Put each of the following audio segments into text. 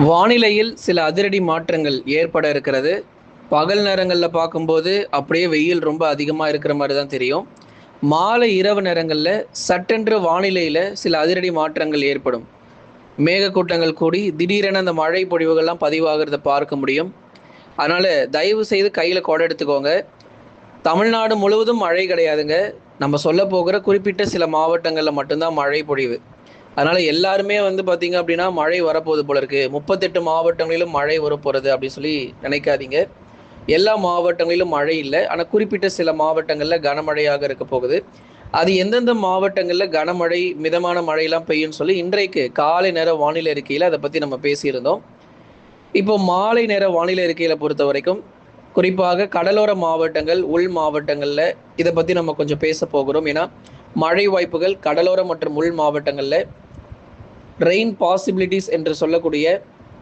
வானிலையில் சில அதிரடி மாற்றங்கள் ஏற்பட இருக்கிறது. பகல் நேரங்களில் பார்க்கும்போது அப்படியே வெயில் ரொம்ப அதிகமாக இருக்கிற மாதிரி தான் தெரியும். மாலை இரவு நேரங்களில் சட்டென்று வானிலையில் சில அதிரடி மாற்றங்கள் ஏற்படும். மேகக்கூட்டங்கள் கூடி திடீரென அந்த மழை பொழிவுகள்லாம் பதிவாகிறத பார்க்க முடியும். அதனால் தயவு செய்து கையில் குடை எடுத்துக்கோங்க. தமிழ்நாடு முழுவதும் மழை கிடையாதுங்க. நம்ம சொல்ல போகிற குறிப்பிட்ட சில மாவட்டங்களில் மட்டும்தான் மழை பொழிவு. அதனால எல்லாருமே வந்து பார்த்தீங்க அப்படின்னா, மழை வரப்போகுது போல இருக்கு. 38 மாவட்டங்களிலும் மழை வரப்போறது அப்படின்னு சொல்லி நினைக்காதீங்க. எல்லா மாவட்டங்களிலும் மழை இல்ல. ஆனா குறிப்பிட்ட சில மாவட்டங்கள்ல கனமழையாக இருக்க போகுது. அது எந்தெந்த மாவட்டங்கள்ல கனமழை, மிதமான மழைலாம் பெய்யும்னு சொல்லி இன்றைக்கு காலை நேர வானிலை அறிக்கையில அத பத்தி நம்ம பேசியிருந்தோம். இப்போ மாலை நேர வானிலை அறிக்கையில பொறுத்தவரைக்கும், குறிப்பாக கடலோர மாவட்டங்கள், உள் மாவட்டங்கள்ல இத பத்தி நம்ம கொஞ்சம் பேச போகிறோம். ஏன்னா, மழை வாய்ப்புகள் கடலோர மற்றும் உள் மாவட்டங்கள்ல ரெயின் பாசிபிலிட்டிஸ் என்று சொல்லக்கூடிய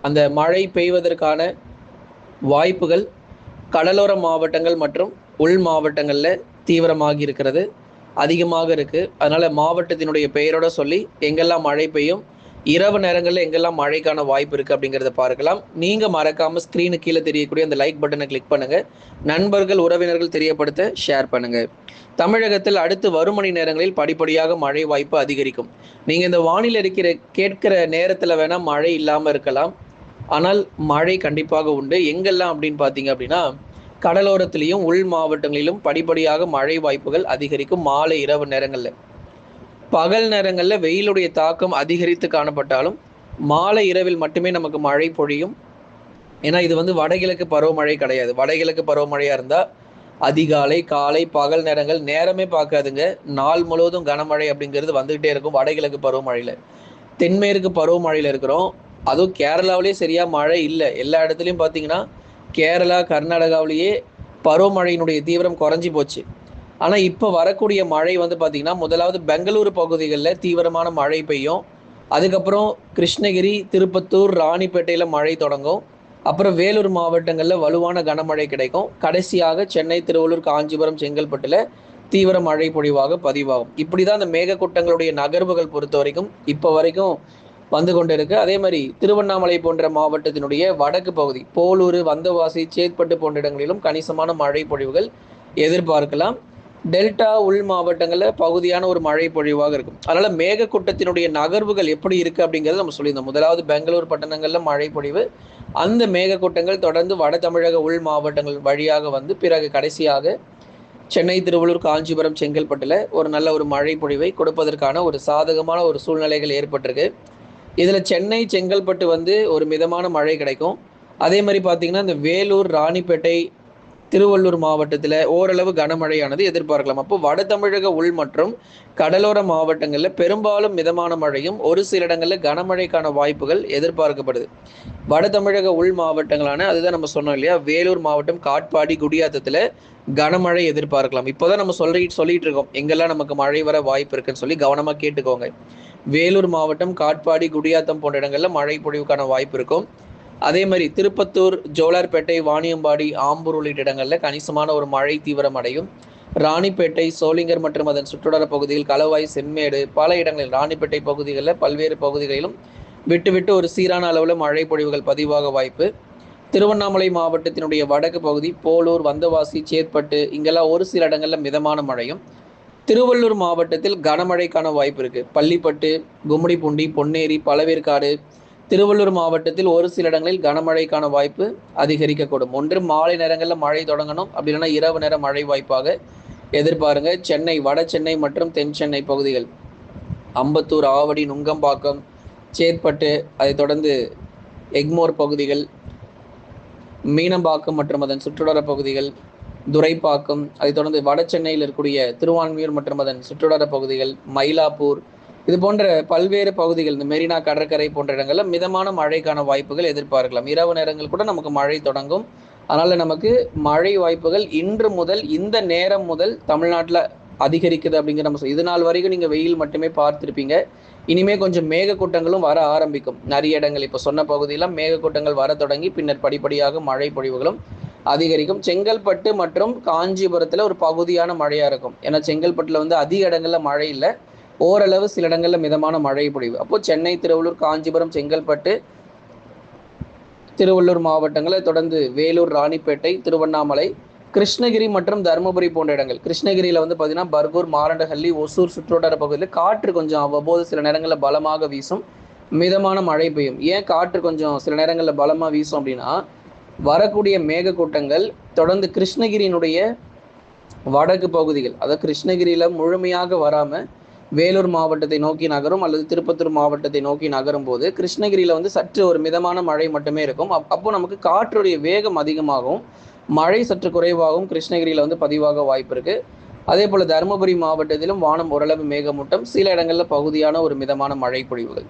அந்த மழை பெய்வதற்கான வாய்ப்புகள் கடலோர மாவட்டங்கள் மற்றும் உள் மாவட்டங்களில் தீவிரமாகி இருக்கிறது, அதிகமாக இருக்குது. அதனால் மாவட்டத்தினுடைய பெயரோட சொல்லி எங்கெல்லாம் மழை பெய்யும், இரவு நேரங்களில் எங்கெல்லாம் மழைக்கான வாய்ப்பு இருக்குது அப்படிங்கிறத பார்க்கலாம். நீங்கள் மறக்காமல் ஸ்க்ரீனு கீழே தெரியக்கூடிய அந்த லைக் பட்டனை கிளிக் பண்ணுங்கள். நண்பர்கள் உறவினர்கள் தெரியப்படுத்த ஷேர் பண்ணுங்கள். தமிழகத்தில் அடுத்து வரும் மணி நேரங்களில் படிப்படியாக மழை வாய்ப்பு அதிகரிக்கும். நீங்கள் இந்த வானிலை கேட்கிற நேரத்தில் வேணால் மழை இல்லாமல் இருக்கலாம். ஆனால் மழை கண்டிப்பாக உண்டு. எங்கெல்லாம் அப்படின்னு பார்த்தீங்க அப்படின்னா, கடலோரத்திலையும் உள் மாவட்டங்களிலும் படிப்படியாக மழை வாய்ப்புகள் அதிகரிக்கும் மாலை இரவு நேரங்களில். பகல் நேரங்களில் வெயிலுடைய தாக்கம் அதிகரித்து காணப்பட்டாலும் மாலை இரவில் மட்டுமே நமக்கு மழை பொழியும். ஏன்னா இது வந்து வடகிழக்கு பருவமழை கிடையாது. வடகிழக்கு பருவமழையாக இருந்தால் அதிகாலை, காலை, பகல் நேரங்கள் நேரமே பார்க்காதுங்க. நாள் முழுவதும் கனமழை அப்படிங்கிறது வந்துகிட்டே இருக்கும் வடகிழக்கு பருவமழையில். தென்மேற்கு பருவமழையில் இருக்கிறோம். அதுவும் கேரளாவிலேயே சரியாக மழை இல்லை. எல்லா இடத்துலையும் பார்த்தீங்கன்னா கேரளா, கர்நாடகாவிலேயே பருவமழையினுடைய தீவிரம் குறைஞ்சி போச்சு. ஆனால் இப்போ வரக்கூடிய மழை வந்து பார்த்திங்கன்னா, முதலாவது பெங்களூரு பகுதிகளில் தீவிரமான மழை பெய்யும். அதுக்கப்புறம் கிருஷ்ணகிரி, திருப்பத்தூர், ராணிப்பேட்டையில் மழை தொடங்கும். அப்புறம் வேலூர் மாவட்டங்களில் வலுவான கனமழை கிடைக்கும். கடைசியாக சென்னை, திருவள்ளூர், காஞ்சிபுரம், செங்கல்பட்டில் தீவிர மழை பொழிவாக பதிவாகும். இப்படி தான் அந்த மேகக்கூட்டங்களுடைய நகர்வுகள் பொறுத்த வரைக்கும் இப்போ வரைக்கும் வந்து கொண்டு இருக்கு. அதே மாதிரி திருவண்ணாமலை போன்ற மாவட்டத்தினுடைய வடக்கு பகுதி, போலூர், வந்தவாசி, சேத்பட்டு போன்ற இடங்களிலும் கணிசமான மழை பொழிவுகள் எதிர்பார்க்கலாம். டெல்டா உள் மாவட்டங்களில் பகுதியான ஒரு மழை பொழிவாக இருக்கும். அதனால மேகக்கூட்டத்தினுடைய நகர்வுகள் எப்படி இருக்கு அப்படிங்கிறத நம்ம சொல்லியிருந்தோம். முதலாவது பெங்களூர் பட்டணங்களில் மழை பொழிவு, அந்த மேகக்கூட்டங்கள் தொடர்ந்து வட தமிழக உள் மாவட்டங்கள் வழியாக வந்து பிறகு கடைசியாக சென்னை, திருவள்ளூர், காஞ்சிபுரம், செங்கல்பட்டில் ஒரு நல்ல ஒரு மழை பொழிவை கொடுப்பதற்கான ஒரு சாதகமான ஒரு சூழ்நிலைகள் ஏற்பட்டிருக்கு. இதில் சென்னை, செங்கல்பட்டு வந்து ஒரு மிதமான மழை கிடைக்கும். அதே மாதிரி பார்த்தீங்கன்னா இந்த வேலூர், ராணிப்பேட்டை, திருவள்ளூர் மாவட்டத்தில் ஓரளவு கனமழையானது எதிர்பார்க்கலாம். அப்போ வட தமிழக உள் மற்றும் கடலோர மாவட்டங்களில் பெரும்பாலும் மிதமான மழையும் ஒரு சில இடங்களில் கனமழைக்கான வாய்ப்புகள் எதிர்பார்க்கப்படுது. வட தமிழக உள் மாவட்டங்களான அதுதான் நம்ம சொன்னோம் இல்லையா, வேலூர் மாவட்டம், காட்பாடி, குடியாத்தத்தில் கனமழை எதிர்பார்க்கலாம். இப்போதான் நம்ம சொல்லிட்டு இருக்கோம் எங்கெல்லாம் நமக்கு மழை வர வாய்ப்பு இருக்குன்னு சொல்லி கவனமாக கேட்டுக்கோங்க. வேலூர் மாவட்டம், காட்பாடி, குடியாத்தம் போன்ற இடங்களில் மழை பொழிவுக்கான வாய்ப்பு இருக்கும். அதே மாதிரி திருப்பத்தூர், ஜோலார்பேட்டை, வாணியம்பாடி, ஆம்பூர் உள்ளிட்ட இடங்களில் கணிசமான ஒரு மழை தீவிரம் அடையும். ராணிப்பேட்டை, சோளிங்கர் மற்றும் அதன் சுற்றுவட்டார பகுதியில், களவாய், செம்மேடு பல இடங்களில், ராணிப்பேட்டை பகுதிகளில் பல்வேறு பகுதிகளிலும் விட்டு விட்டு ஒரு சீரான அளவில் மழை பொழிவுகள் பதிவாக வாய்ப்பு. திருவண்ணாமலை மாவட்டத்தினுடைய வடக்கு பகுதி, போலூர், வந்தவாசி, சேத்பட்டு இங்கெல்லாம் ஒரு சில இடங்களில் மிதமான மழையும். திருவள்ளூர் மாவட்டத்தில் கனமழைக்கான வாய்ப்பு இருக்குது. பள்ளிப்பட்டு, கும்மிடிப்பூண்டி, பொன்னேரி, பழவேற்காடு, திருவள்ளூர் மாவட்டத்தில் ஒரு சில இடங்களில் கனமழைக்கான வாய்ப்பு அதிகரிக்கக்கூடும். ஒன்று மாலை நேரங்களில் மழை தொடங்கணும், அப்படி இல்லைன்னா இரவு நேர மழை வாய்ப்பாக எதிர்பாருங்க. சென்னை, வட சென்னை மற்றும் தென் சென்னை பகுதிகள், அம்பத்தூர், ஆவடி, நுங்கம்பாக்கம், சேத்பட்டு, அதைத் தொடர்ந்து எக்மோர் பகுதிகள், மீனம்பாக்கம் மற்றும் அதன் சுற்றுவட்டார பகுதிகள், துரைப்பாக்கம், அதைத் தொடர்ந்து வட சென்னையில் இருக்கக்கூடிய திருவான்மியூர் மற்றும் அதன் சுற்றுவட்டார பகுதிகள், மயிலாப்பூர், இது போன்ற பல்வேறு பகுதிகள், இந்த மெரினா கடற்கரை போன்ற இடங்களில் மிதமான மழைக்கான வாய்ப்புகள் எதிர்பார்க்கலாம். இரவு நேரங்கள் கூட நமக்கு மழை தொடங்கும். அதனால் நமக்கு மழை வாய்ப்புகள் இன்று முதல், இந்த நேரம் முதல் தமிழ்நாட்டில் அதிகரிக்குது அப்படிங்கிற நம்ம இது நாள் வரைக்கும் நீங்கள் வெயில் மட்டுமே பார்த்துருப்பீங்க. இனிமேல் கொஞ்சம் மேகக்கூட்டங்களும் வர ஆரம்பிக்கும். நிறைய இடங்கள் இப்போ சொன்ன பகுதியெல்லாம் மேகக்கூட்டங்கள் வர தொடங்கி பின்னர் படிப்படியாக மழை பொழிவுகளும் அதிகரிக்கும். செங்கல்பட்டு மற்றும் காஞ்சிபுரத்தில் ஒரு பகுதியான மழையாக இருக்கும். ஏன்னா செங்கல்பட்டில் வந்து அதிக இடங்களில் மழை இல்லை, ஓரளவு சில இடங்களில் மிதமான மழை பொழிவு. அப்போது சென்னை, திருவள்ளூர், காஞ்சிபுரம், செங்கல்பட்டு திருவள்ளூர் மாவட்டங்களை தொடர்ந்து வேலூர், ராணிப்பேட்டை, திருவண்ணாமலை, கிருஷ்ணகிரி மற்றும் தருமபுரி போன்ற இடங்கள். கிருஷ்ணகிரியில் வந்து பார்த்தீங்கன்னா பர்கூர், மாரண்டஹள்ளி, ஒசூர் சுற்றுவட்டார பகுதியில் காற்று கொஞ்சம் அவ்வப்போது சில நேரங்களில் பலமாக வீசும், மிதமான மழை பெய்யும். ஏன் காற்று கொஞ்சம் சில நேரங்களில் பலமாக வீசும் அப்படின்னா, வரக்கூடிய மேகக்கூட்டங்கள் தொடர்ந்து கிருஷ்ணகிரியினுடைய வடக்கு பகுதிகள், அதாவது கிருஷ்ணகிரியில் முழுமையாக வராமல் வேலூர் மாவட்டத்தை நோக்கி நகரும் அல்லது திருப்பத்தூர் மாவட்டத்தை நோக்கி நகரும் போது கிருஷ்ணகிரியில் வந்து சற்று ஒரு மிதமான மழை மட்டுமே இருக்கும். அப்போ நமக்கு காற்றுடைய வேகம் அதிகமாகவும் மழை சற்று குறைவாகவும் கிருஷ்ணகிரியில் வந்து பதிவாக வாய்ப்பு இருக்கு. அதே போல தருமபுரி மாவட்டத்திலும் வானம் ஓரளவு மேகமூட்டம், சில இடங்களில் பகுதியான ஒரு மிதமான மழை பொழிவுகள்.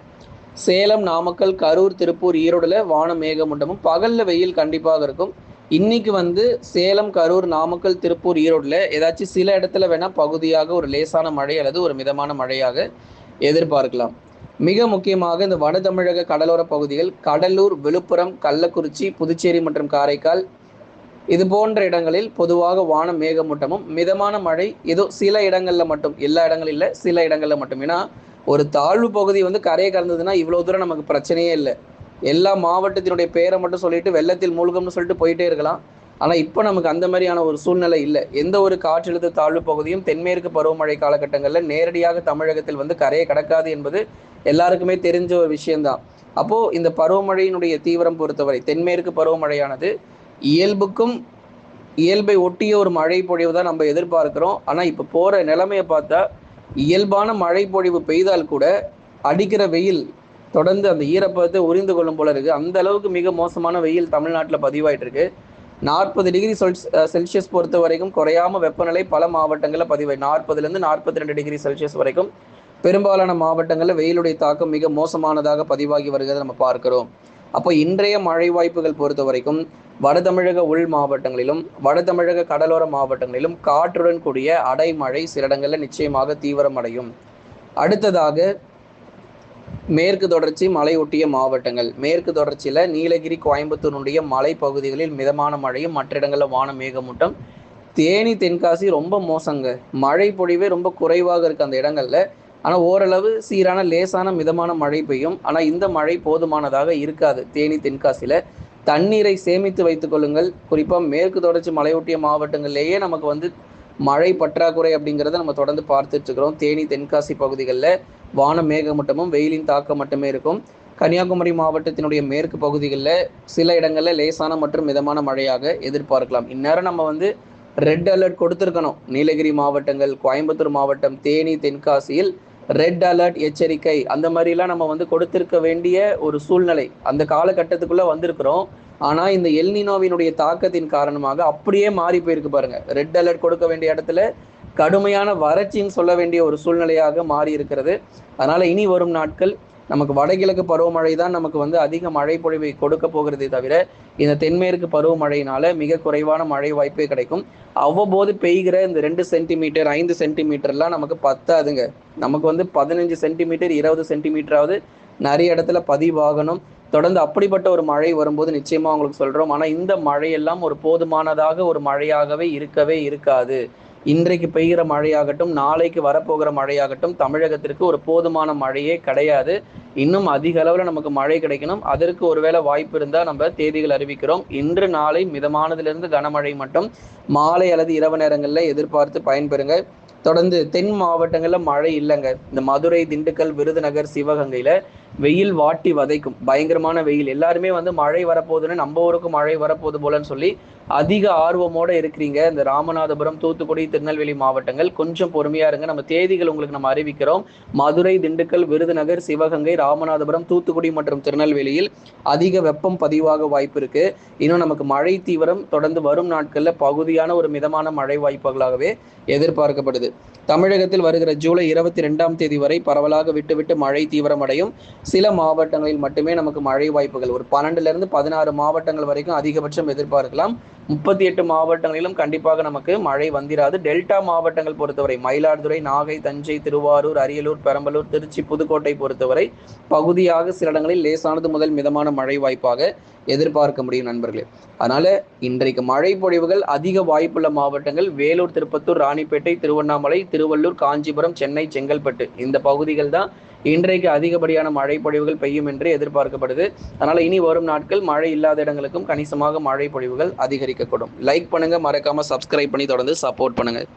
சேலம், நாமக்கல், கரூர், திருப்பூர், ஈரோடுல வானம் மேகமூட்டமும், பகல்ல வெயில் கண்டிப்பாக இருக்கும். இன்னைக்கு வந்து சேலம், கரூர், நாமக்கல், திருப்பூர், ஈரோடுல ஏதாச்சும் சில இடத்துல வேணா பகுதியாக ஒரு லேசான மழை அல்லது ஒரு மிதமான மழையாக எதிர்பார்க்கலாம். மிக முக்கியமாக இந்த வட தமிழக கடலோர பகுதிகள் கடலூர், விழுப்புரம், கள்ளக்குறிச்சி, புதுச்சேரி மற்றும் காரைக்கால் இது போன்ற இடங்களில் பொதுவாக வானம் மேகமூட்டமும் மிதமான மழை ஏதோ சில இடங்கள்ல மட்டும், எல்லா இடங்களும் இல்லை, சில இடங்கள்ல மட்டும். ஏன்னா ஒரு தாழ்வு பகுதி வந்து கரையை கடந்ததுன்னா இவ்வளவு தூரம் நமக்கு பிரச்சனையே இல்லை. எல்லா மாவட்டத்தினுடைய பேரை மட்டும் சொல்லிட்டு வெள்ளத்தில் மூழ்கும்னு சொல்லிட்டு போயிட்டே இருக்கலாம். ஆனால் இப்போ நமக்கு அந்த மாதிரியான ஒரு சூழ்நிலை இல்லை. எந்த ஒரு காற்றழுத்த தாழ்வு பகுதியும் தென்மேற்கு பருவமழை காலகட்டங்களில் நேரடியாக தமிழகத்தில் வந்து கரையை கடக்காது என்பது எல்லாருக்குமே தெரிஞ்ச ஒரு விஷயம்தான். அப்போது இந்த பருவமழையினுடைய தீவிரம் பொறுத்தவரை தென்மேற்கு பருவமழையானது இயல்பை ஒட்டிய ஒரு மழை பொழிவு தான் நம்ம எதிர்பார்க்கிறோம். ஆனால் இப்போ போகிற நிலைமையை பார்த்தா இயல்பான மழை பொழிவு பெய்தால் கூட அடிக்கிற வெயில் தொடர்ந்து அந்த ஈரப்பதத்தை உறிந்து கொள்ளும் போல இருக்கு. அந்த அளவுக்கு மிக மோசமான வெயில் தமிழ்நாட்டில் பதிவாயிட்டு இருக்கு. 40 டிகிரி செல்சியஸ் பொறுத்த வரைக்கும் குறையாம வெப்பநிலை பல மாவட்டங்களில் பதிவாய் 40லேருந்து 42 டிகிரி செல்சியஸ் வரைக்கும் பெரும்பாலான மாவட்டங்களில் வெயிலுடைய தாக்கம் மிக மோசமானதாக பதிவாகி வருகிறத நம்ம பார்க்கிறோம். அப்போ இன்றைய மழை வாய்ப்புகள் பொறுத்த வரைக்கும் வட தமிழக உள் மாவட்டங்களிலும் வட தமிழக கடலோர மாவட்டங்களிலும் காற்றுடன் கூடிய அடைமழை சில இடங்களில் நிச்சயமாக தீவிரமடையும். அடுத்ததாக மேற்கு தொடர்ச்சி மலை ஒட்டிய மாவட்டங்கள். மேற்கு தொடர்ச்சியில் நீலகிரி, கோயம்புத்தூருடைய மலை பகுதிகளில் மிதமான மழையும், மற்ற இடங்களில் வான மேகமூட்டம். தேனி, தென்காசி ரொம்ப மோசங்க, மழை பொழிவே ரொம்ப குறைவாக இருக்குது அந்த இடங்கள்ல. ஆனால் ஓரளவு சீரான லேசான மிதமான மழை பெய்யும். ஆனால் இந்த மழை போதுமானதாக இருக்காது. தேனி, தென்காசியில் தண்ணீரை சேமித்து வைத்துக் கொள்ளுங்கள். குறிப்பாக மேற்கு தொடர்ச்சி மலையொட்டிய மாவட்டங்கள்லேயே நமக்கு வந்து மழை பற்றாக்குறை அப்படிங்கிறத நம்ம தொடர்ந்து பார்த்துட்டு இருக்கிறோம். தேனி, தென்காசி பகுதிகளில் வான மேகமூட்டமும் வெயிலின் தாக்கம் மட்டுமே இருக்கும். கன்னியாகுமரி மாவட்டத்தினுடைய மேற்கு பகுதிகளில் சில இடங்களில் லேசான மற்றும் மிதமான மழையாக எதிர்பார்க்கலாம். இந்நேரம் நம்ம வந்து ரெட் அலர்ட் கொடுத்துருக்கணும். நீலகிரி மாவட்டங்கள், கோயம்புத்தூர் மாவட்டம், தேனி, தென்காசியில் ரெட் அலர்ட் எச்சரிக்கை அந்த மாதிரிலாம் நம்ம வந்து கொடுத்திருக்க வேண்டிய ஒரு சூழ்நிலை அந்த காலகட்டத்துக்குள்ளே வந்திருக்கிறோம். ஆனால் இந்த எல்னினோவினுடைய தாக்கத்தின் காரணமாக அப்படியே மாறி போயிருக்கு பாருங்க. ரெட் அலர்ட் கொடுக்க வேண்டிய இடத்துல கடுமையான வறட்சின்னு சொல்ல வேண்டிய ஒரு சூழ்நிலையாக மாறி இருக்கிறது. அதனால இனி வரும் நாட்கள் நமக்கு வடகிழக்கு பருவமழை தான் நமக்கு வந்து அதிக மழை பொழிவை கொடுக்க போகிறதே தவிர இந்த தென்மேற்கு பருவமழையினால மிக குறைவான மழை வாய்ப்பே கிடைக்கும். அவ்வப்போது பெய்கிற இந்த 2 சென்டிமீட்டர் 5 சென்டிமீட்டர்லாம் நமக்கு பத்தாதுங்க. நமக்கு வந்து 15 சென்டிமீட்டர் 20 சென்டிமீட்டராவது நிறைய இடத்துல பதிவாகணும். தொடர்ந்து அப்படிப்பட்ட ஒரு மழை வரும்போது நிச்சயமா உங்களுக்கு சொல்றோம். ஆனால் இந்த மழையெல்லாம் ஒரு போதுமானதாக ஒரு மழையாகவே இருக்கவே இருக்காது. இன்றைக்கு பெய்கிற மழையாகட்டும், நாளைக்கு வரப்போகிற மழையாகட்டும் தமிழகத்திற்கு ஒரு போதுமான மழையே கிடையாது. இன்னும் அதிக அளவில் நமக்கு மழை கிடைக்கணும். அதற்கு ஒருவேளை வாய்ப்பு இருந்தால் நம்ம தேதிகள் அறிவிக்கிறோம். இன்று நாளை மிதமானதிலிருந்து கனமழை மட்டும் மாலை அல்லது இரவு நேரங்களில் எதிர்பார்த்து பயன்பெறுங்க. தொடர்ந்து தென் மாவட்டங்களில் மழை இல்லைங்க. இந்த மதுரை, திண்டுக்கல், விருதுநகர், சிவகங்கையில் வெயில் வாட்டி வதைக்கும், பயங்கரமான வெயில். எல்லாருமே வந்து மழை வரப்போகுதுன்னு நம்ம ஊருக்கு மழை வரப்போகுது போலன்னு சொல்லி அதிக ஆர்வமோடு இருக்கிறீங்க. இந்த ராமநாதபுரம், தூத்துக்குடி, திருநெல்வேலி மாவட்டங்கள் கொஞ்சம் பொறுமையாக இருங்க. நம்ம தேதிகள் உங்களுக்கு நம்ம அறிவிக்கிறோம். மதுரை, திண்டுக்கல், விருதுநகர், சிவகங்கை, ராமநாதபுரம், தூத்துக்குடி மற்றும் திருநெல்வேலியில் அதிக வெப்பம் பதிவாக வாய்ப்பு இருக்கு. இன்னும் நமக்கு மழை தீவிரம் தொடர்ந்து வரும் நாட்களில் பகுதியான ஒரு மிதமான மழை வாய்ப்புகளாகவே எதிர்பார்க்கப்படுது. தமிழகத்தில் வருகிற ஜூலை 22ஆம் தேதி வரை பரவலாக விட்டு மழை தீவிரமடையும். சில மாவட்டங்களில் மட்டுமே நமக்கு மழை வாய்ப்புகள் ஒரு 12லிருந்து 16 மாவட்டங்கள் வரைக்கும் அதிகபட்சம் எதிர்பார்க்கலாம். 38 மாவட்டங்களிலும் கண்டிப்பாக நமக்கு மழை வந்திராது. டெல்டா மாவட்டங்கள் பொறுத்தவரை மயிலாடுதுறை, நாகை, தஞ்சை, திருவாரூர், அரியலூர், பெரம்பலூர், திருச்சி, புதுக்கோட்டை பொறுத்தவரை பகுதியாக சில இடங்களில் லேசானது முதல் மிதமான மழை வாய்ப்பாக எதிர்பார்க்க முடியும் நண்பர்களே. அதனால இன்றைக்கு மழை பொழிவுகள் அதிக வாய்ப்புள்ள மாவட்டங்கள் வேலூர், திருப்பத்தூர், ராணிப்பேட்டை, திருவண்ணாமலை, திருவள்ளூர், காஞ்சிபுரம், சென்னை, செங்கல்பட்டு இந்த பகுதிகள் தான் இன்றைக்கு அதிகப்படியான மழை பொழிவுகள் பெய்யும் என்று எதிர்பார்க்கப்படுது. அதனால் இனி வரும் நாட்கள் மழை இல்லாத இடங்களுக்கும் கணிசமாக மழை பொழிவுகள் அதிகரிக்கக்கூடும். லைக் பண்ணுங்கள், மறக்காமல் சப்ஸ்கிரைப் பண்ணி தொடர்ந்து சப்போர்ட் பண்ணுங்கள்.